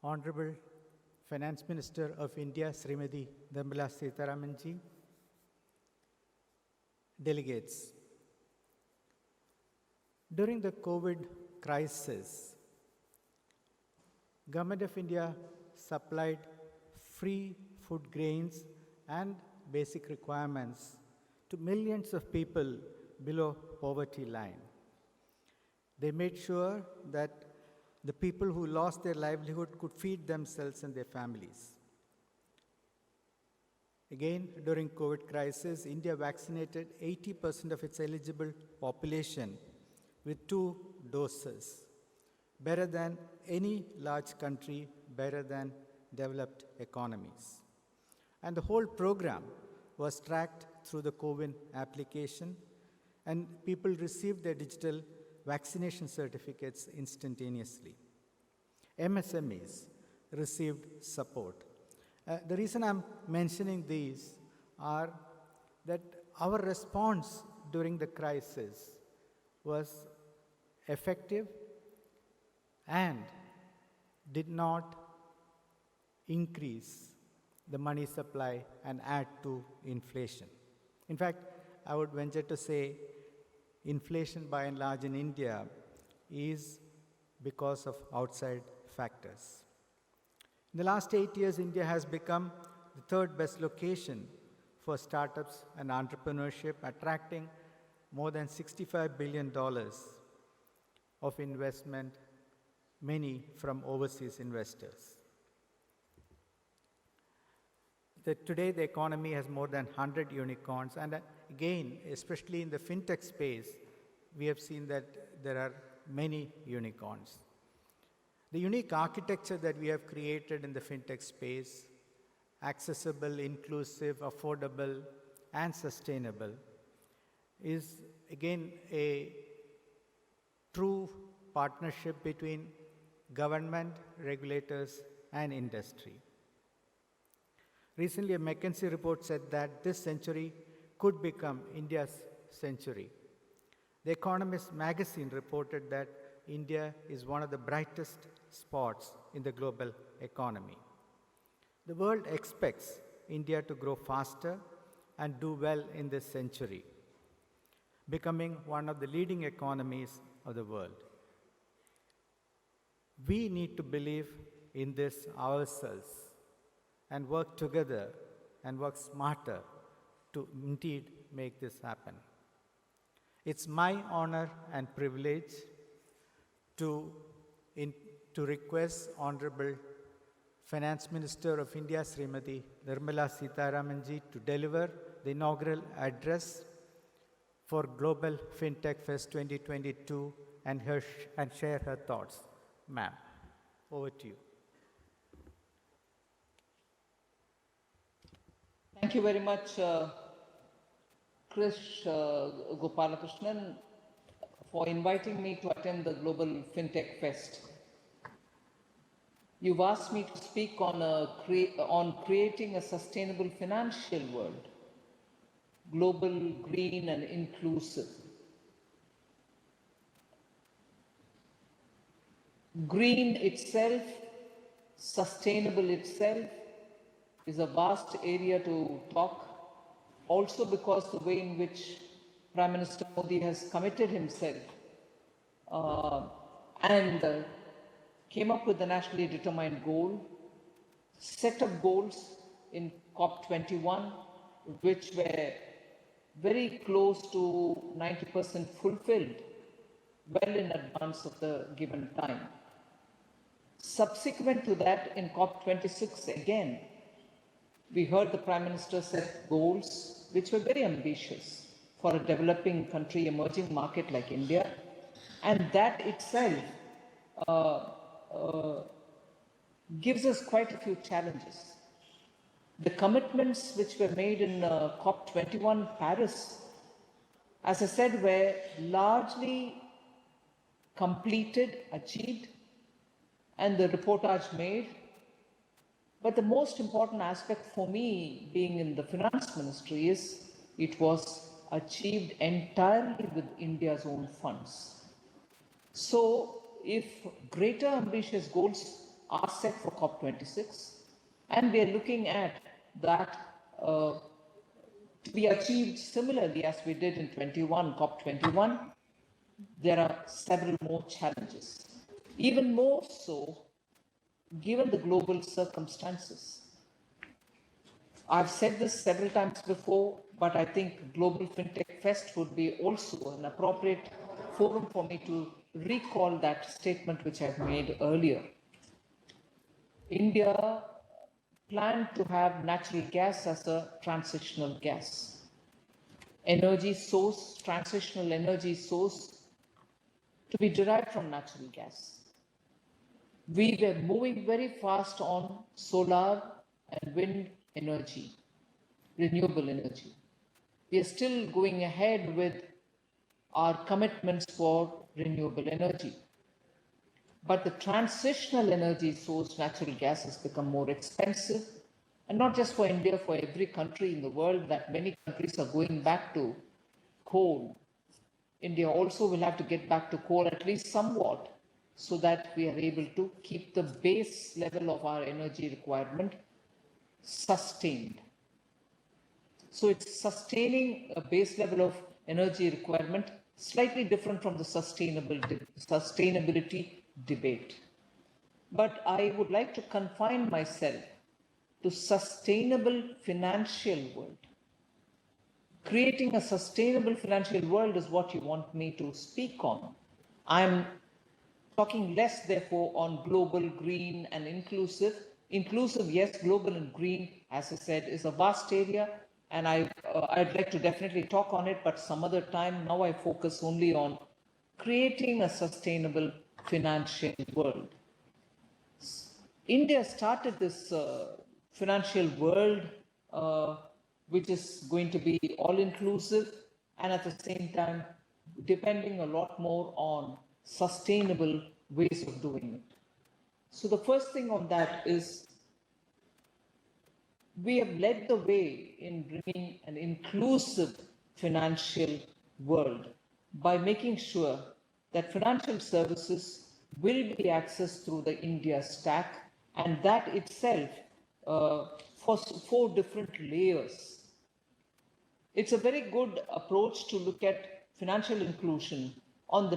Honorable Finance Minister of India, Srimati Nirmala Sitharaman ji, delegates. During the COVID crisis, Government of India supplied free food grains and basic requirements to millions of people below poverty line. They made sure that the people who lost their livelihood could feed themselves and their families. Again, during COVID crisis, India vaccinated 80% of its eligible population with 2 doses, better than any large country, better than developed economies. And the whole program was tracked through the CoWIN application, and people received their digital vaccination certificates instantaneously. MSMEs received support. The reason I'm mentioning these are that our response during the crisis was effective and did not increase the money supply and add to inflation. In fact, I would venture to say inflation by and large in India is because of outside factors. In the last 8 years, India has become the 3rd best location for startups and entrepreneurship, attracting more than $65 billion of investment, many from overseas investors. Today, the economy has more than 100 unicorns, and again, especially in the fintech space, we have seen that there are many unicorns. The unique architecture that we have created in the fintech space, accessible, inclusive, affordable, and sustainable, is again a true partnership between government, regulators, and industry. Recently, a McKinsey report said that this century could become India's century. The Economist magazine reported that India is one of the brightest spots in the global economy. The world expects India to grow faster and do well in this century, becoming one of the leading economies of the world. We need to believe in this ourselves and work together and work smarter to indeed make this happen. It's my honor and privilege to request Honorable Finance Minister of India, Srimati Nirmala Sitharaman ji, to deliver the inaugural address for Global FinTech Fest 2022 and share her thoughts. Ma'am, over to you. Thank you very much, Krish Gopalakrishnan, for inviting me to attend the Global FinTech Fest. You've asked me to speak on creating a sustainable financial world, global, green, and inclusive. Green itself, sustainable itself, is a vast area to talk, also because the way in which Prime Minister Modi has committed himself and came up with a nationally determined goal, set up goals in COP21, which were very close to 90% fulfilled, well in advance of the given time. Subsequent to that, in COP26 again, we heard the Prime Minister set goals which were very ambitious for a developing country, emerging market like India, and that itself gives us quite a few challenges. The commitments which were made in COP21 Paris, as I said, were largely completed, achieved, and the reportage made. But the most important aspect for me, being in the finance ministry, is it was achieved entirely with India's own funds. So if greater ambitious goals are set for COP26, and we are looking at that to be achieved similarly as we did in COP21. There are several more challenges, even more so given the global circumstances. I've said this several times before, but I think Global FinTech Fest would be also an appropriate forum for me to recall that statement which I've made earlier. India planned to have natural gas as a transitional gas. Energy source, transitional energy source to be derived from natural gas. We were moving very fast on solar and wind energy, renewable energy. We are still going ahead with our commitments for renewable energy. But the transitional energy source, natural gas, has become more expensive. And not just for India, for every country in the world, that many countries are going back to coal. India also will have to get back to coal at least somewhat, so that we are able to keep the base level of our energy requirement sustained. So it's sustaining a base level of energy requirement slightly different from the sustainability debate. But I would like to confine myself to sustainable financial world. Creating a sustainable financial world is what you want me to speak on. I'm talking less, therefore, on global, green, and inclusive. Inclusive, yes, global and green, as I said, is a vast area, and I'd like to definitely talk on it, but some other time. Now I focus only on creating a sustainable financial world. India started this financial world, which is going to be all-inclusive, and at the same time, depending a lot more on sustainable ways of doing it. So the first thing on that is we have led the way in bringing an inclusive financial world by making sure that financial services will be accessed through the India stack, and that itself for 4 different layers. It's a very good approach to look at financial inclusion on the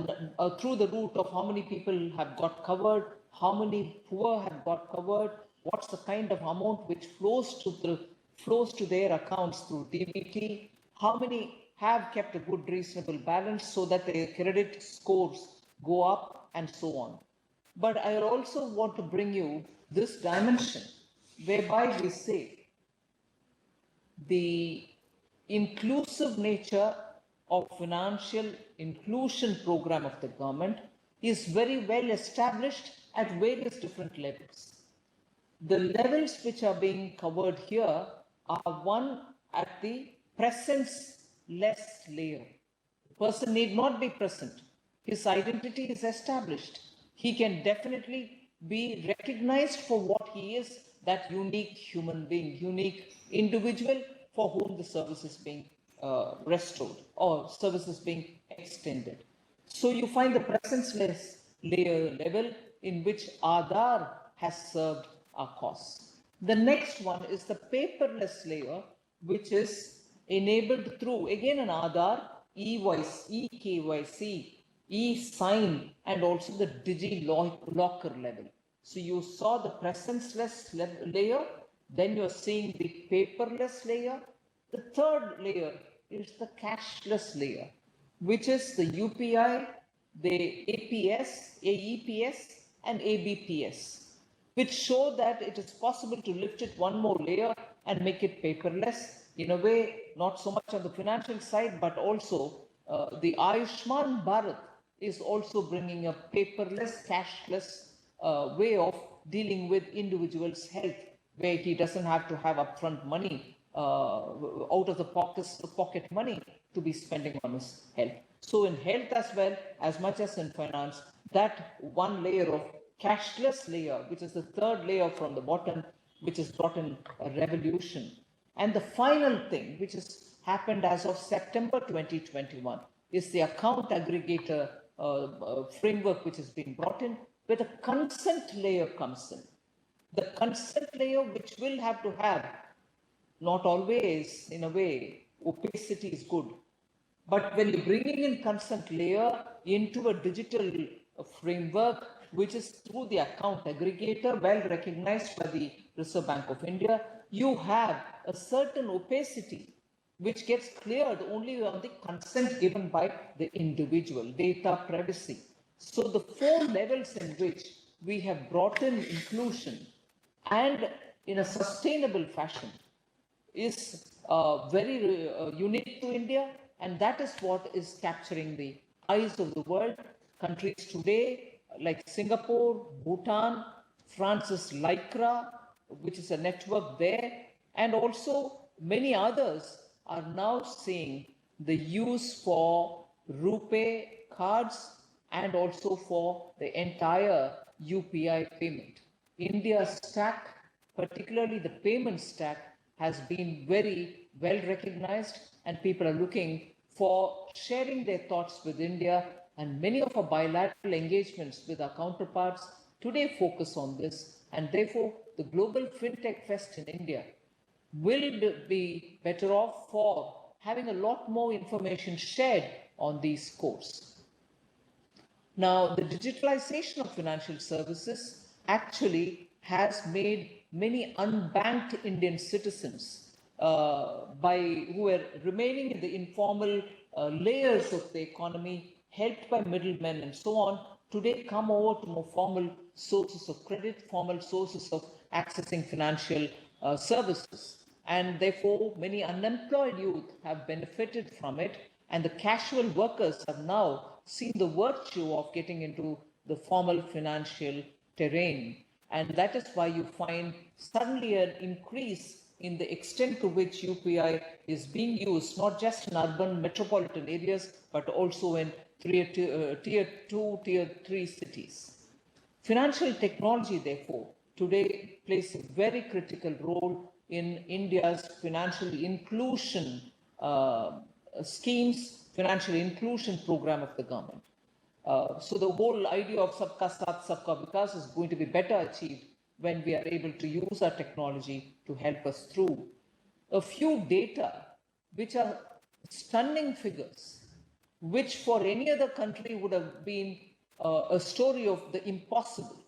through the route of how many people have got covered, how many poor have got covered, what's the kind of amount which flows to their accounts through DBT, how many have kept a good reasonable balance so that their credit scores go up, and so on. But I also want to bring you this dimension whereby we say the inclusive nature of financial inclusion program of the government is very well established at various different levels. The levels which are being covered here are one at the presence-less layer. The person need not be present. His identity is established. He can definitely be recognized for what he is, that unique human being, unique individual for whom the service is being restored or services being extended. So you find the presence-less layer level in which Aadhaar has served our cause. The next one is the paperless layer, which is enabled through, again, an Aadhaar, eKYC, e-sign, and also the digi-locker level. So you saw the presence-less layer, then you're seeing the paperless layer. The third layer is the cashless layer, which is the UPI, the AEPS, and ABPS, which show that it is possible to lift it one more layer and make it paperless. In a way, not so much on the financial side, but also the Ayushman Bharat is also bringing a paperless, cashless way of dealing with individuals' health, where he doesn't have to have upfront money out of the pocket money to be spending on his health. So in health as well, as much as in finance, that one layer of cashless layer, which is the third layer from the bottom, which has brought in a revolution. And the final thing, which has happened as of September 2021, is the account aggregator framework, which has been brought in, where the consent layer comes in. The consent layer, which will have to have, not always in a way, opacity is good. But when you're bringing in consent layer into a digital framework, which is through the account aggregator, well recognized by the Reserve Bank of India, you have a certain opacity which gets cleared only on the consent given by the individual, data privacy. So the four levels in which we have brought in inclusion and in a sustainable fashion is very unique to India, and that is what is capturing the eyes of the world. Countries today like Singapore, Bhutan, France's Lycra, which is a network there, and also many others are now seeing the use for RuPay cards and also for the entire UPI payment. India's stack, particularly the payment stack, has been very well recognized, and people are looking for sharing their thoughts with India, and many of our bilateral engagements with our counterparts today focus on this, and therefore the Global FinTech Fest in India will be better off for having a lot more information shared on these scores. Now, the digitalization of financial services actually has made many unbanked Indian citizens who were remaining in the informal layers of the economy, helped by middlemen and so on, today come over to more formal sources of credit, formal sources of accessing financial services. And therefore, many unemployed youth have benefited from it, and the casual workers have now seen the virtue of getting into the formal financial terrain. And that is why you find suddenly an increase in the extent to which UPI is being used, not just in urban metropolitan areas, but also in tier 2, tier 3 cities. Financial technology, therefore, today plays a very critical role in India's financial inclusion schemes, financial inclusion program of the government. So the whole idea of Sabka Saath, Sabka Vikas is going to be better achieved when we are able to use our technology to help us through. A few data which are stunning figures, which for any other country would have been a story of the impossible,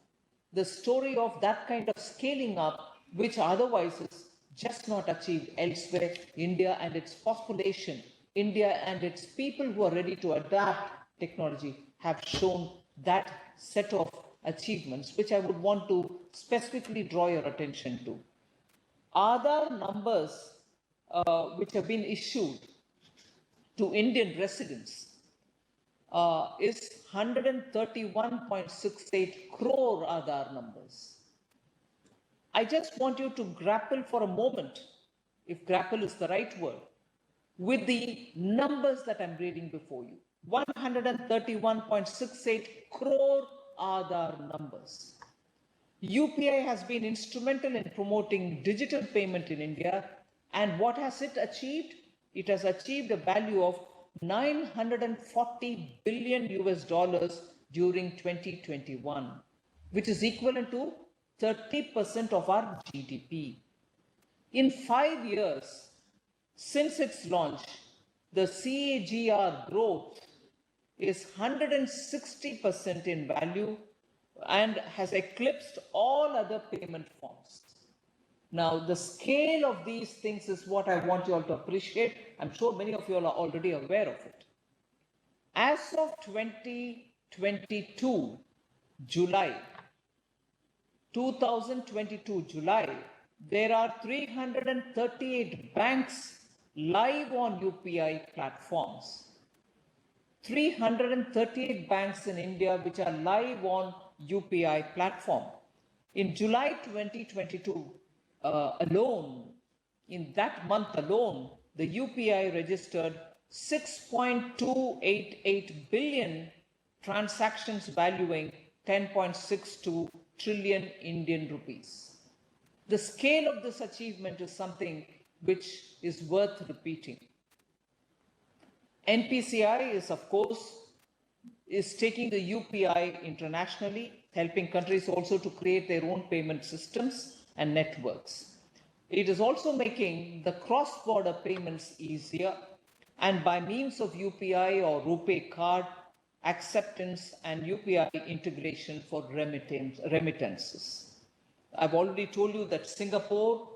the story of that kind of scaling up, which otherwise is just not achieved elsewhere. India and its population, India and its people who are ready to adapt technology have shown that set of achievements, which I would want to specifically draw your attention to. Aadhaar numbers which have been issued to Indian residents is 131.68 crore Aadhaar numbers. I just want you to grapple for a moment, if grapple is the right word, with the numbers that I'm reading before you. 131.68 crore Aadhaar numbers. UPI has been instrumental in promoting digital payment in India, and what has it achieved? It has achieved a value of $940 billion during 2021, which is equivalent to 30% of our GDP. In 5 years since its launch, the CAGR growth is 160% in value and has eclipsed all other payment forms. Now, the scale of these things is what I want you all to appreciate. I'm sure many of you all are already aware of it. As of 2022 July, there are 338 banks live on UPI platforms. 338 banks in India which are live on UPI platform. In July 2022 alone, in that month alone, the UPI registered 6.288 billion transactions valuing 10.62 trillion Indian rupees. The scale of this achievement is something which is worth repeating. NPCI is, of course, taking the UPI internationally. helping countries also to create their own payment systems and networks. It is also making the cross-border payments easier, and by means of UPI or RuPay card acceptance and UPI integration for remittances. I've already told you that Singapore,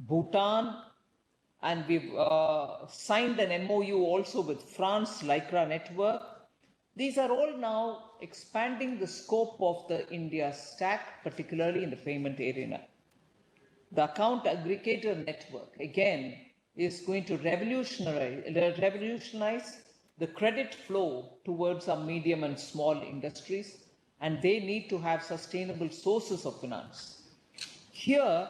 Bhutan, and we've signed an MOU also with France, Lycra Network. These are all now expanding the scope of the India stack, particularly in the payment arena. The account aggregator network, again, is going to revolutionize the credit flow towards our medium and small industries, and they need to have sustainable sources of finance. Here,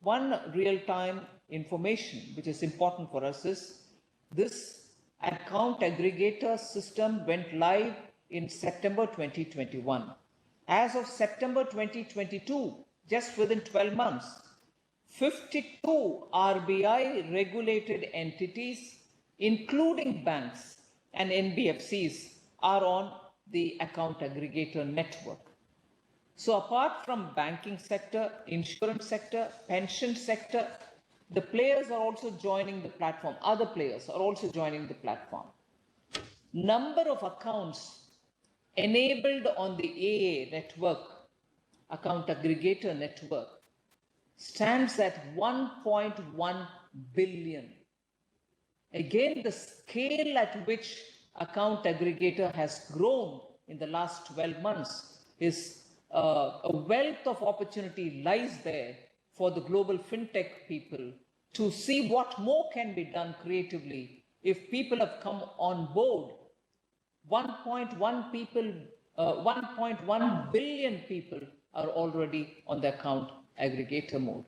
one real-time information which is important for us is this account aggregator system went live in September 2021. As of September 2022, just within 12 months, 52 RBI regulated entities, including banks and NBFCs, are on the account aggregator network. So apart from banking sector, insurance sector, pension sector, the players are also joining the platform. Other players are also joining the platform. Number of accounts enabled on the AA network, account aggregator network, stands at 1.1 billion. Again, the scale at which account aggregator has grown in the last 12 months is a wealth of opportunity lies there for the global fintech people to see what more can be done creatively if people have come on board. 1.1 billion people are already on the account aggregator mode.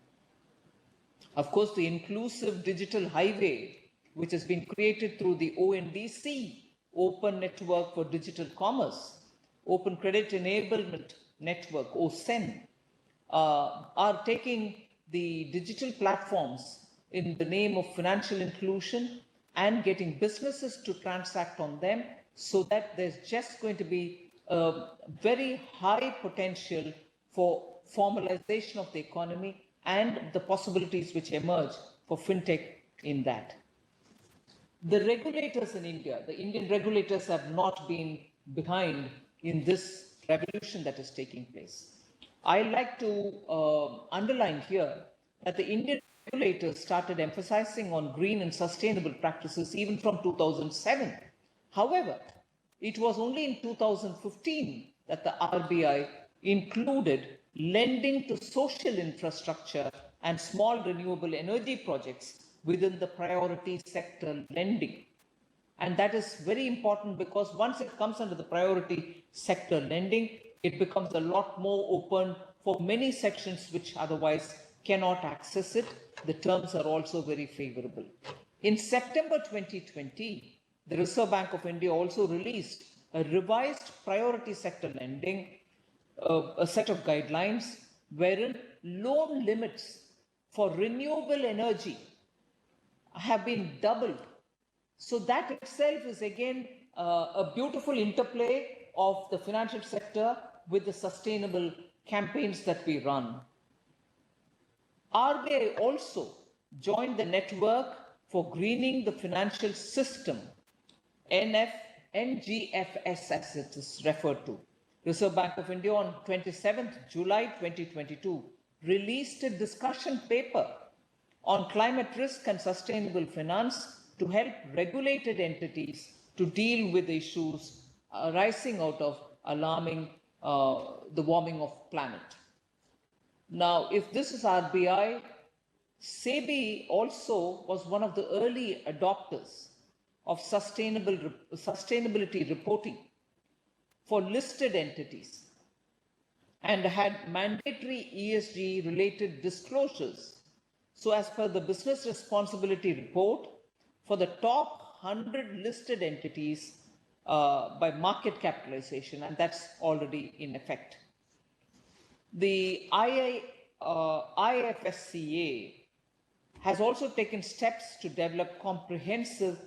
Of course, the inclusive digital highway, which has been created through the ONDC, Open Network for Digital Commerce, Open Credit Enablement Network, OCEN, are taking the digital platforms in the name of financial inclusion and getting businesses to transact on them, so that there's just going to be a very high potential for formalization of the economy and the possibilities which emerge for fintech in that. The regulators in India, the Indian regulators, have not been behind in this revolution that is taking place. I like to underline here that the Indian regulators started emphasizing on green and sustainable practices even from 2007. However, it was only in 2015 that the RBI included lending to social infrastructure and small renewable energy projects within the priority sector lending. And that is very important because once it comes under the priority sector lending, it becomes a lot more open for many sections which otherwise cannot access it. The terms are also very favorable. In September 2020, the Reserve Bank of India also released a revised priority sector lending, a set of guidelines wherein loan limits for renewable energy have been doubled. So that itself is again a beautiful interplay of the financial sector with the sustainable campaigns that we run. RBI also joined the network for greening the financial system, NGFS as it is referred to. Reserve Bank of India on 27th July 2022 released a discussion paper on climate risk and sustainable finance to help regulated entities to deal with issues arising out of alarming the warming of planet. Now, if this is RBI, SEBI also was one of the early adopters of sustainability reporting for listed entities and had mandatory ESG related disclosures. So as per the business responsibility report, for the top 100 listed entities by market capitalization, and that's already in effect. The IFSCA has also taken steps to develop comprehensive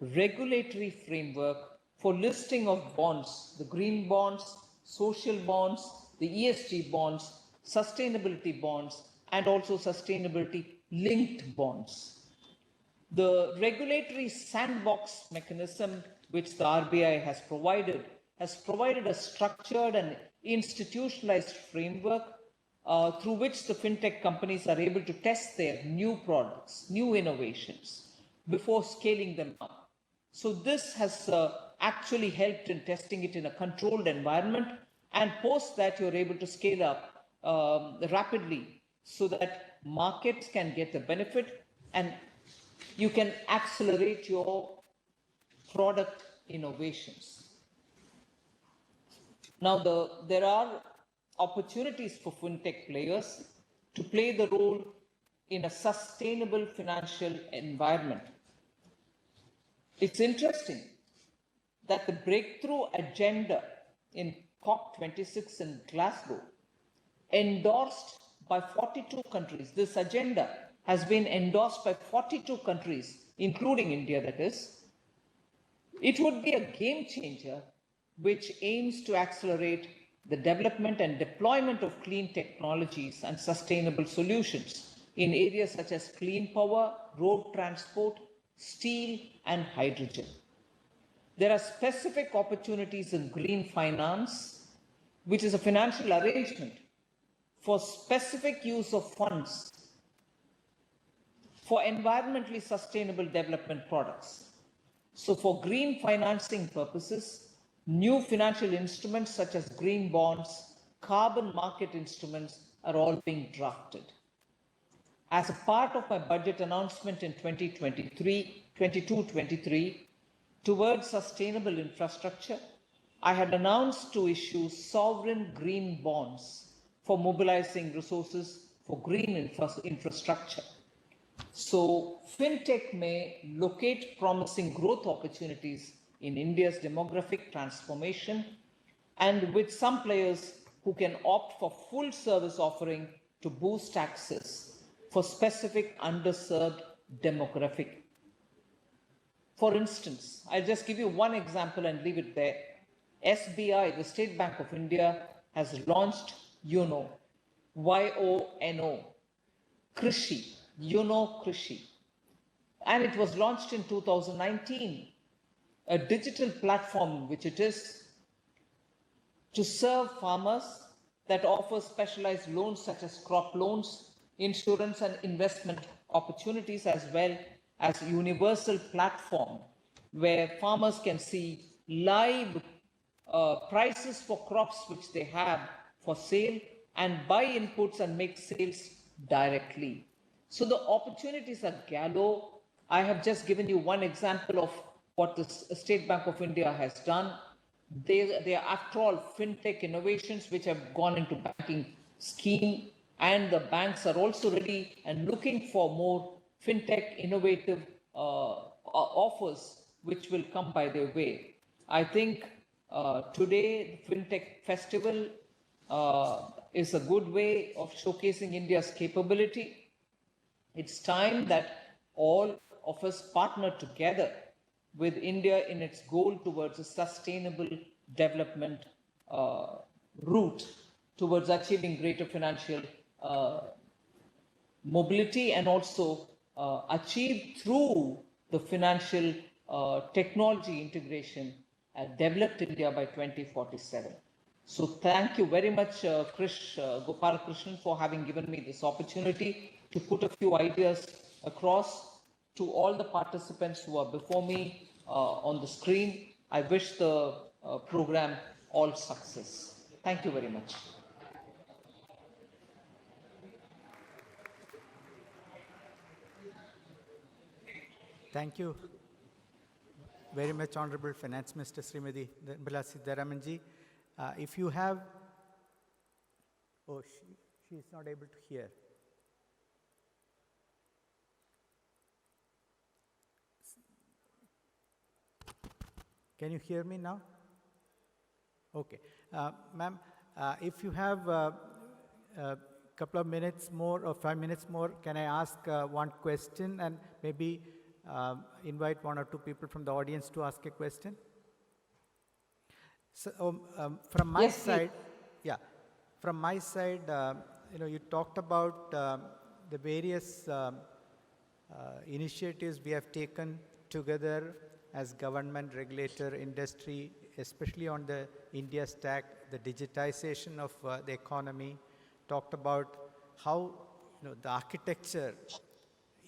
regulatory framework for listing of bonds, the green bonds, social bonds, the ESG bonds, sustainability bonds, and also sustainability linked bonds. The regulatory sandbox mechanism which the RBI has provided a structured and institutionalized framework through which the fintech companies are able to test their new products, new innovations before scaling them up. So this has actually helped in testing it in a controlled environment, and post that you're able to scale up rapidly so that markets can get the benefit and you can accelerate your product innovations. Now, there are opportunities for fintech players to play the role in a sustainable financial environment. It's interesting that the breakthrough agenda in COP26 in Glasgow, endorsed by 42 countries, this agenda has been endorsed by 42 countries, including India, that is. It would be a game changer which aims to accelerate the development and deployment of clean technologies and sustainable solutions in areas such as clean power, road transport, steel, and hydrogen. There are specific opportunities in green finance, which is a financial arrangement for specific use of funds for environmentally sustainable development products. So for green financing purposes, new financial instruments such as green bonds, carbon market instruments are all being drafted. As a part of my budget announcement in 22-23 towards sustainable infrastructure, I had announced to issue sovereign green bonds for mobilizing resources for green infrastructure. So fintech may locate promising growth opportunities in India's demographic transformation, and with some players who can opt for full service offering to boost access for specific underserved demographic. For instance, I'll just give you one example and leave it there. SBI, the State Bank of India, has launched YONO, Y-O-N-O, Krishi, YONO Krishi. And it was launched in 2019, a digital platform which it is to serve farmers that offers specialized loans such as crop loans, insurance and investment opportunities, as well as a universal platform where farmers can see live prices for crops which they have for sale and buy inputs and make sales directly. So the opportunities are galore. I have just given you one example of what the State Bank of India has done. They are after all fintech innovations which have gone into banking scheme, and the banks are also ready and looking for more fintech innovative offers which will come by their way. I think today the fintech festival is a good way of showcasing India's capability. It's time that all of us partner together with India in its goal towards a sustainable development route towards achieving greater financial mobility, and also achieved through the financial technology integration developed India by 2047. So thank you very much, Gopalakrishnan, for having given me this opportunity to put a few ideas across to all the participants who are before me on the screen. I wish the program all success. Thank you very much. Thank you very much, Honorable Finance Minister Srimati Nirmala Sitharaman ji. If you have, oh, she is not able to hear. Can you hear me now? Okay. Ma'am, if you have a couple of minutes more or 5 minutes more, can I ask one question and maybe invite one or two people from the audience to ask a question? So, from my Yes, side, please. yeah, From my side, you talked about the various initiatives we have taken together as government, regulator, industry, especially on the India stack, the digitization of the economy. Talked about how the architecture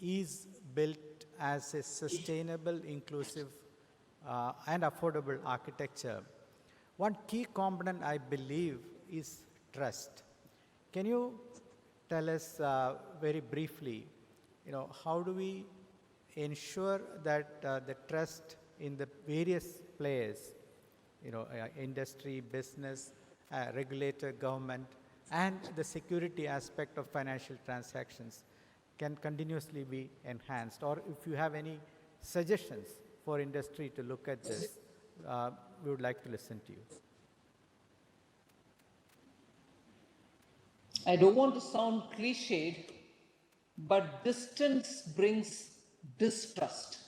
is built as a sustainable, inclusive, and affordable architecture. One key component, I believe, is trust. Can you tell us very briefly, how do we ensure that the trust in the various players, industry, business, regulator, government, and the security aspect of financial transactions can continuously be enhanced? Or if you have any suggestions for industry to look at this, we would like to listen to you. I don't want to sound cliched, but distance brings distrust.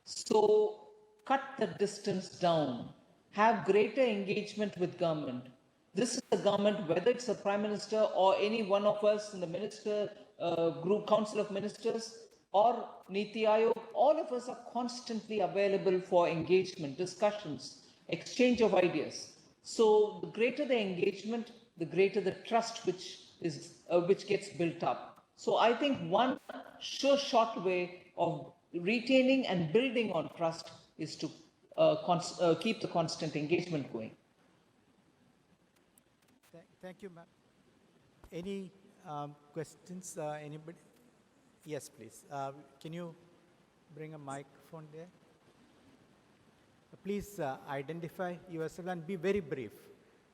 So cut the distance down, have greater engagement with government. This is a government, whether it's a prime minister or any one of us in the minister group, council of ministers, or Niti Aayog, all of us are constantly available for engagement, discussions, exchange of ideas. So the greater the engagement, the greater the trust which gets built up. So I think one sure short way of retaining and building on trust is to keep the constant engagement going. Thank you, ma'am. Any questions? Anybody? Yes, please. Can you bring a microphone there? Please identify yourself and be very brief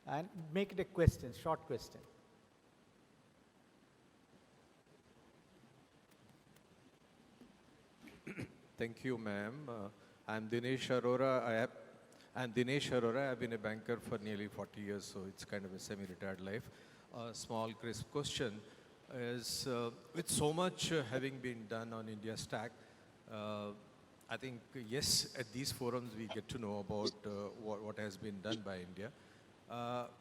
and make it a question, short question. Thank you, ma'am. I'm Dinesh Arora. I'm Dinesh Arora. I've been a banker for nearly 40 years, so it's kind of a semi-retired life. A small, crisp question is, with so much having been done on India Stack, I think, yes, at these forums we get to know about what has been done by India.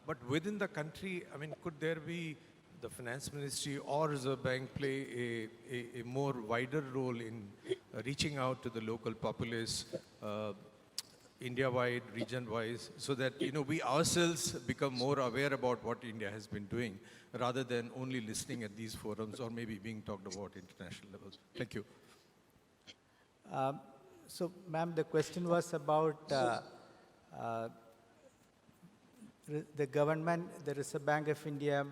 But within the country, I mean, could there be the finance ministry or Reserve Bank play a more wider role in reaching out to the local populace, India-wide, region-wise, so that we ourselves become more aware about what India has been doing, rather than only listening at these forums or maybe being talked about international levels? Thank you. So, ma'am, the question was about the government, the Reserve Bank of India,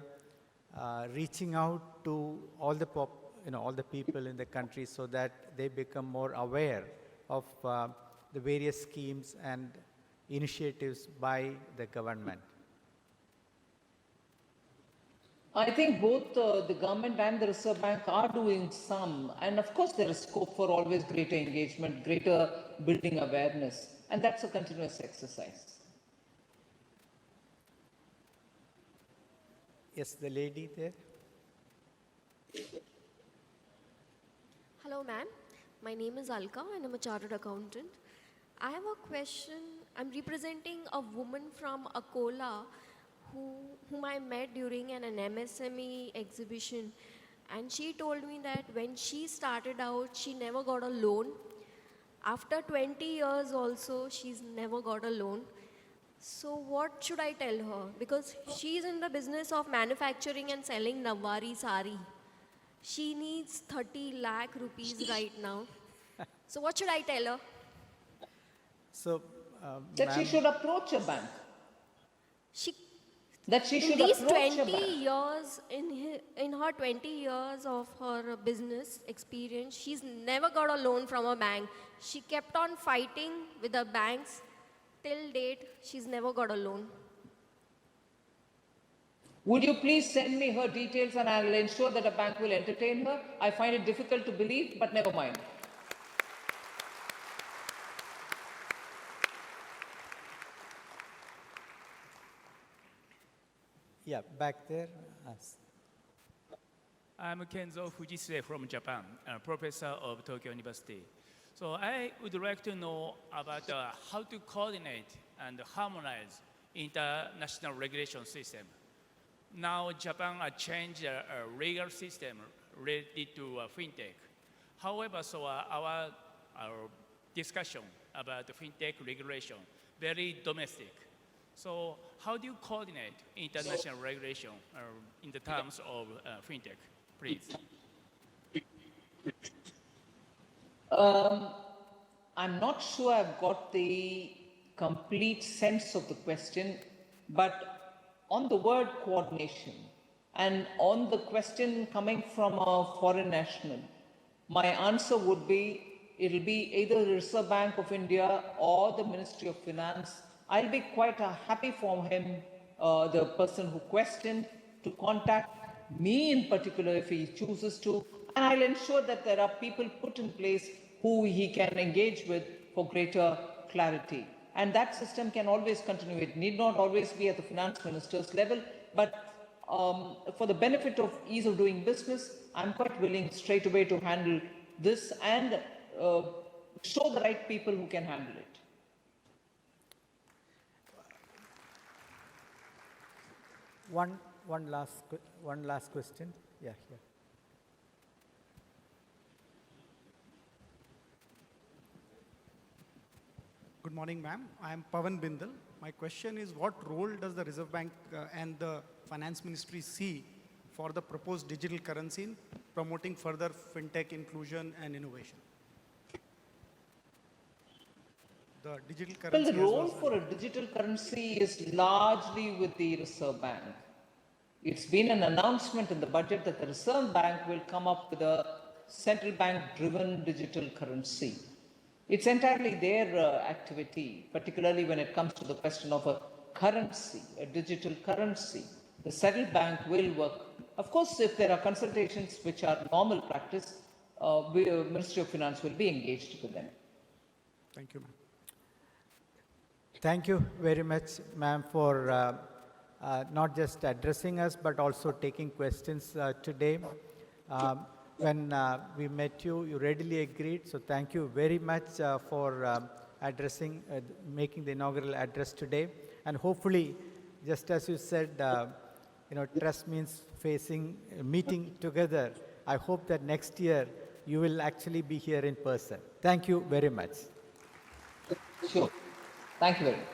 reaching out to all the all the people in the country so that they become more aware of the various schemes and initiatives by the government. I think both the government and the Reserve Bank are doing some, and of course there is scope for always greater engagement, greater building awareness, and that's a continuous exercise. Yes, the lady there. Hello, ma'am. My name is Alka and I'm a chartered accountant. I have a question. I'm representing a woman from Akola whom I met during an MSME exhibition, and she told me that when she started out, she never got a loan. After 20 years also, she's never got a loan. So what should I tell her? Because she's in the business of manufacturing and selling Nawari sari. She needs 30 lakh rupees right now. So what should I tell her? So, That she should approach a bank. That she should in these approach 20 a bank. years, in her 20 years of her business experience, she's never got a loan from a bank. She kept on fighting with the banks. Till date, she's never got a loan. Would you please send me her details and I'll ensure that a bank will entertain her? I find it difficult to believe, but never mind. yeah, back there. I'm Kenzo Fujisue from Japan, a professor of Tokyo University. So I would like to know about how to coordinate and harmonize international regulation system. now Japan changed legal system related to fintech. However, so our discussion about the fintech regulation very domestic. So how do you coordinate international regulation in the terms of fintech, please? I'm not sure I've got the complete sense of the question, but on the word coordination and on the question coming from a foreign national, my answer would be it'll be either the Reserve Bank of India or the Ministry of Finance. I'll be quite happy for him, the person who questioned, to contact me in particular if he chooses to, and I'll ensure that there are people put in place who he can engage with for greater clarity. And that system can always continue. It need not always be at the finance minister's level, but for the benefit of ease of doing business, I'm quite willing straight away to handle this and show the right people who can handle it. One last question. Yeah, here. Good morning, ma'am. I am Pavan Bindal. My question is, what role does the Reserve Bank and the Finance Ministry see for the proposed digital currency in promoting further fintech inclusion and innovation? The digital currency. Well, the role for a digital currency is largely with the Reserve Bank. It's been an announcement in the budget that the Reserve Bank will come up with a central bank driven digital currency. It's entirely their activity, particularly when it comes to the question of a currency, a digital currency. The central bank will work. Of course, if there are consultations which are normal practice, Ministry of Finance will be engaged with them. Thank you, ma'am. Thank you very much, ma'am, for not just addressing us, but also taking questions today. When we met you, you readily agreed. So thank you very much for addressing, making the inaugural address today. And hopefully, just as you said, trust means meeting together. I hope that next year you will actually be here in person. Thank you very much. Sure. Thank you very much.